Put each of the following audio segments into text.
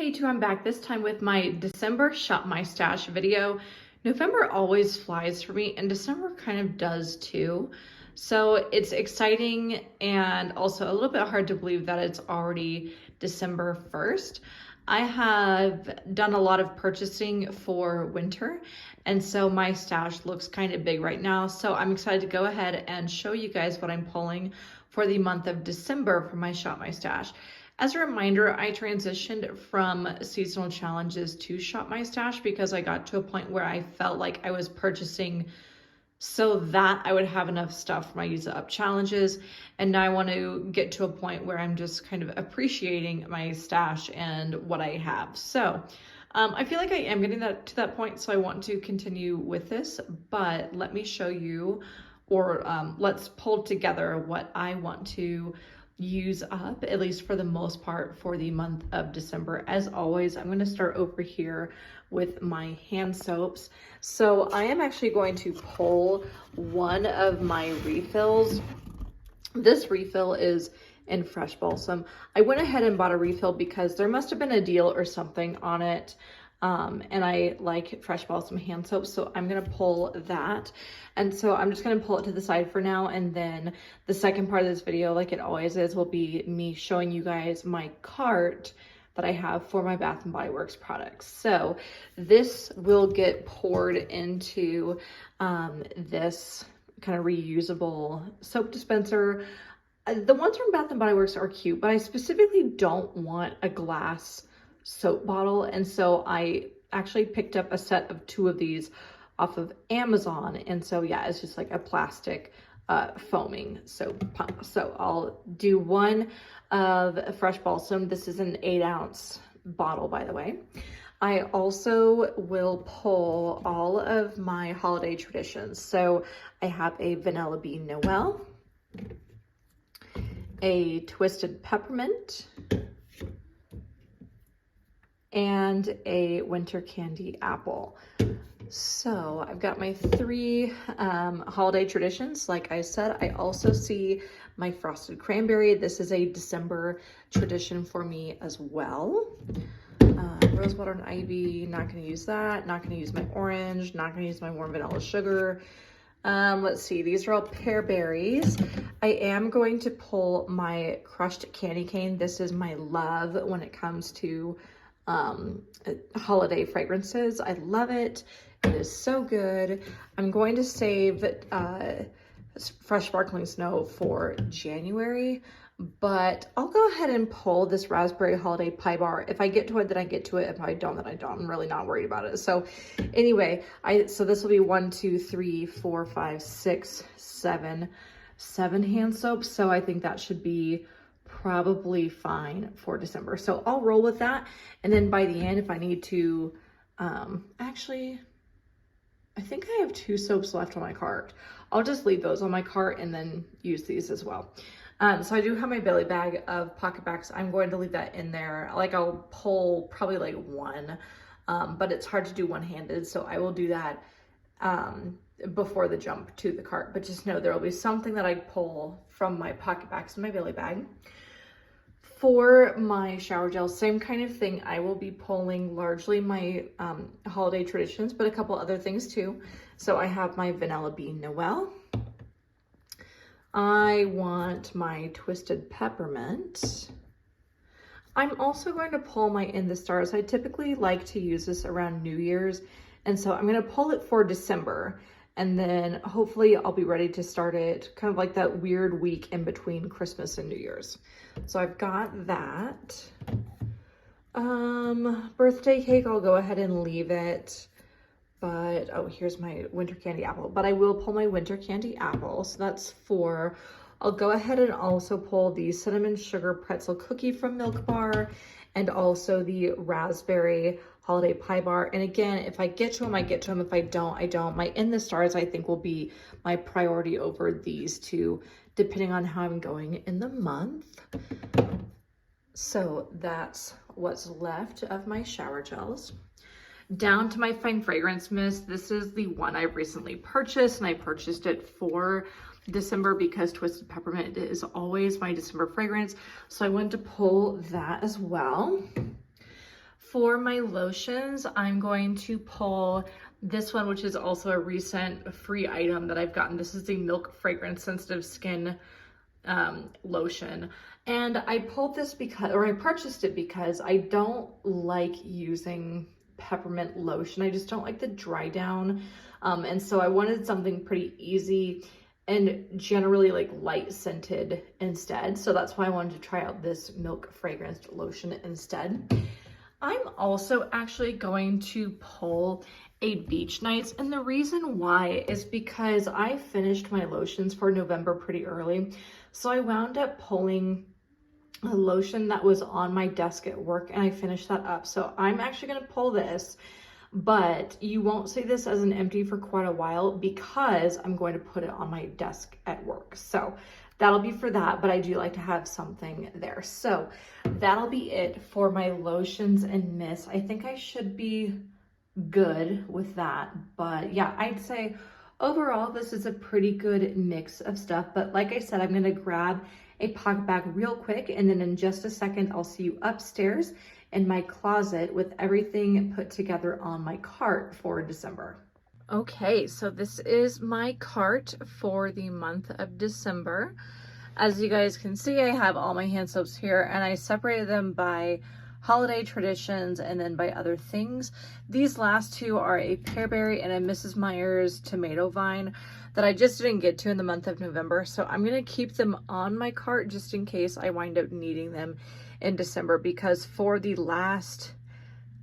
day two, I'm back this time with my December Shop My Stash video. November always flies for me and December kind of does too. So it's exciting and also a little bit hard to believe that it's already December 1st. I have done a lot of purchasing for winter, and so my stash looks kind of big right now. So I'm excited to go ahead and show you guys what I'm pulling for the month of December for my Shop My Stash. As a reminder, I transitioned from seasonal challenges to Shop My Stash because I got to a point where I felt like I was purchasing so that I would have enough stuff for my Use It Up challenges. And now I want to get to a point where I'm just kind of appreciating my stash and what I have. So I feel like I am getting to that point, so I want to continue with this, but let me show you, or let's pull together what I want to use up, at least for the most part, for the month of December. As always, I'm going to start over here with my hand soaps. So I am actually going to pull one of my refills. This refill is in Fresh Balsam. I went ahead and bought a refill because there must have been a deal or something on it. And I like Fresh Balsam hand soap, so I'm gonna pull that. And so I'm just gonna pull it to the side for now, and then the second part of this video, like it always is, will be me showing you guys my cart that I have for my Bath & Body Works products. So this will get poured into this kind of reusable soap dispenser. The ones from Bath & Body Works are cute, but I specifically don't want a glass soap bottle, and so I actually picked up a set of 2 of these off of Amazon. And so yeah, it's just like a plastic foaming soap pump. So I'll do one of Fresh Balsam. This is an 8-ounce bottle, by the way. I also will pull all of my holiday traditions. So I have a Vanilla Bean Noel, a Twisted Peppermint, and a Winter Candy Apple. So I've got my 3 holiday traditions. Like I said, I also see my Frosted Cranberry. This is a December tradition for me as well. Rose Water and Ivy, not gonna use that. Not gonna use my orange, not gonna use my warm vanilla sugar. Let's see, these are all pear berries. I am going to pull my crushed candy cane. This is my love when it comes to holiday fragrances. I love it. It is so good. I'm going to save Fresh Sparkling Snow for January, but I'll go ahead and pull this Raspberry Holiday Pie Bar. If I get to it, then I get to it. If I don't, then I don't. I'm really not worried about it. So anyway, so this will be 1, 2, 3, 4, 5, 6, 7 hand soaps. So I think that should be probably fine for December. So I'll roll with that. And then by the end, if I need to, actually, I think I have 2 soaps left on my cart. I'll just leave those on my cart and then use these as well. So I do have my belly bag of pocket bags. I'm going to leave that in there. Like I'll pull probably like 1, but it's hard to do one-handed. So I will do that before the jump to the cart. But just know there will be something that I pull from my pocket bags in my belly bag. For my shower gel, same kind of thing. I will be pulling largely my holiday traditions, but a couple other things too. So I have my Vanilla Bean Noel. I want my Twisted Peppermint. I'm also going to pull my In the Stars. I typically like to use this around New Year's, and so I'm going to pull it for December. And then hopefully I'll be ready to start it kind of like that weird week in between Christmas and New Year's. So I've got that. Birthday cake, I'll go ahead and leave it. But, oh, here's my Winter Candy Apple. But I will pull my Winter Candy Apple. So that's 4. I'll go ahead and also pull the Cinnamon Sugar Pretzel Cookie from Milk Bar, and also the Raspberry Holiday Pie Bar. And again, if I get to them, I get to them. If I don't, I don't. My In the Stars, I think, will be my priority over these 2, depending on how I'm going in the month. So that's what's left of my shower gels. Down to my Fine Fragrance Mist. This is the one I recently purchased, and I purchased it for December because Twisted Peppermint is always my December fragrance. So I wanted to pull that as well. For my lotions, I'm going to pull this one, which is also a recent free item that I've gotten. This is the Milk Fragrance Sensitive Skin lotion. And I pulled this because, or I purchased it because I don't like using peppermint lotion. I just don't like the dry down. And so I wanted something pretty easy and generally like light scented instead. So that's why I wanted to try out this milk fragrance lotion instead. I'm also actually going to pull a Beach Nights, and the reason why is because I finished my lotions for November pretty early. So I wound up pulling a lotion that was on my desk at work, and I finished that up. So I'm actually going to pull this, but you won't see this as an empty for quite a while because I'm going to put it on my desk at work. So that'll be for that, but I do like to have something there. So that'll be it for my lotions and mists. I think I should be good with that, but yeah, I'd say overall this is a pretty good mix of stuff. But like I said, I'm gonna grab a pocket bag real quick, and then in just a second I'll see you upstairs in my closet with everything put together on my cart for December. Okay, so this is my cart for the month of December. As you guys can see, I have all my hand soaps here, and I separated them by holiday traditions and then by other things. These last two are a Pearberry and a Mrs. Meyer's tomato vine that I just didn't get to in the month of November. So I'm going to keep them on my cart just in case I wind up needing them in December, because for the last,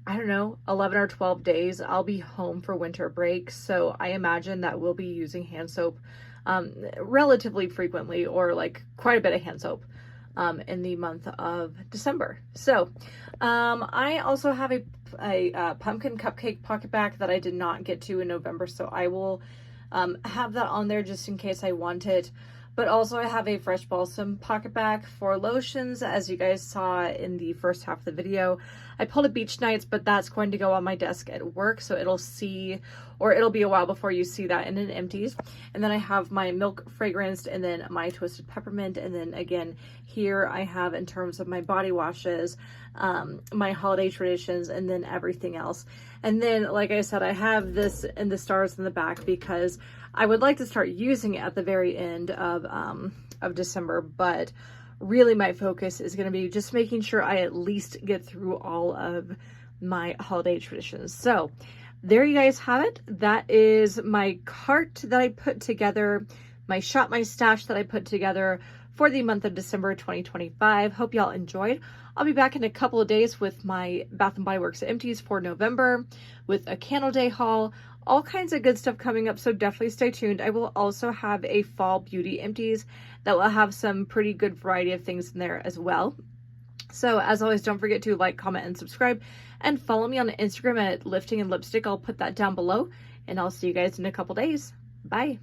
I don't know, 11 or 12 days, I'll be home for winter break. So I imagine that we'll be using hand soap relatively frequently, or like quite a bit of hand soap in the month of December. So I also have a pumpkin cupcake pocket bag that I did not get to in November, so I will have that on there just in case I want it. But also I have a fresh balsam pocket bag for lotions, as you guys saw in the first half of the video. I pulled a Beach Nights, but that's going to go on my desk at work, so it'll be a while before you see that, and it empties. And then I have my milk fragranced, and then my twisted peppermint, and then again here I have, in terms of my body washes, my holiday traditions, and then everything else. And then, like I said, I have this in the stars in the back because I would like to start using it at the very end of December, but really my focus is going to be just making sure I at least get through all of my holiday traditions. So there you guys have it. That is my cart that I put together, my Shop My Stash that I put together for the month of December 2025. Hope y'all enjoyed. I'll be back in a couple of days with my Bath & Body Works empties for November, with a candle day haul, all kinds of good stuff coming up, so definitely stay tuned. I will also have a fall beauty empties that will have some pretty good variety of things in there as well. So as always, don't forget to like, comment, and subscribe, and follow me on Instagram at Lifting and Lipstick. I'll put that down below, and I'll see you guys in a couple days. Bye.